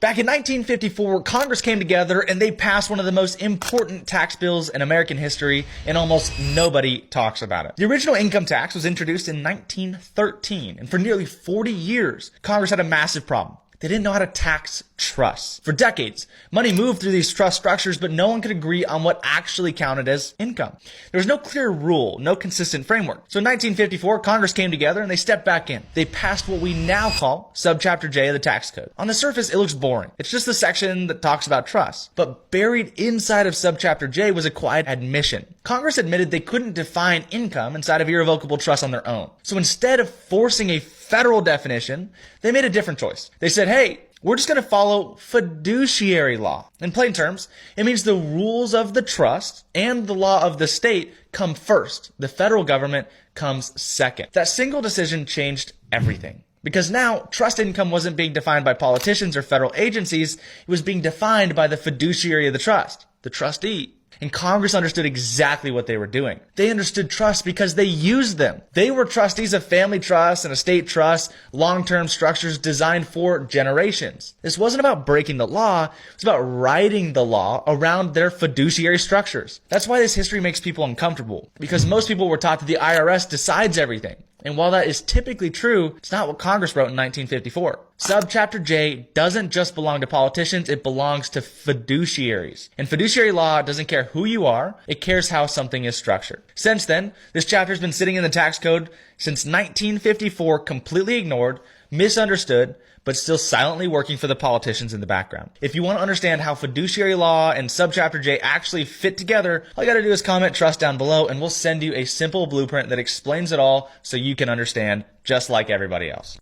Back in 1954, Congress came together and they passed one of the most important tax bills in American history, and almost nobody talks about it. The original income tax was introduced in 1913, and for nearly 40 years, Congress had a massive problem. They didn't know how to tax trusts. For decades, money moved through these trust structures, but no one could agree on what actually counted as income. There was no clear rule, no consistent framework. So in 1954, Congress came together and they stepped back in. They passed what we now call Subchapter J of the Tax Code. On the surface, it looks boring. It's just the section that talks about trusts. But buried inside of Subchapter J was a quiet admission. Congress admitted they couldn't define income inside of irrevocable trusts on their own. So instead of forcing a federal definition, they made a different choice. They said, hey, we're just going to follow fiduciary law. In plain terms, it means the rules of the trust and the law of the state come first. The federal government comes second. That single decision changed everything. Because now, trust income wasn't being defined by politicians or federal agencies. It was being defined by the fiduciary of the trust, the trustee. And Congress understood exactly what they were doing. They understood trusts because they used them. They were trustees of family trusts and estate trusts, long-term structures designed for generations. This wasn't about breaking the law. It was about writing the law around their fiduciary structures. That's why this history makes people uncomfortable, because most people were taught that the IRS decides everything. And while that is typically true, it's not what Congress wrote in 1954. Subchapter J doesn't just belong to politicians, it belongs to fiduciaries. And fiduciary law doesn't care who you are, it cares how something is structured. Since then, this chapter has been sitting in the tax code since 1954, completely ignored, misunderstood, but still silently working for the politicians in the background. If you want to understand how fiduciary law and Subchapter J actually fit together, all you got to do is comment trust down below and we'll send you a simple blueprint that explains it all so you can understand just like everybody else.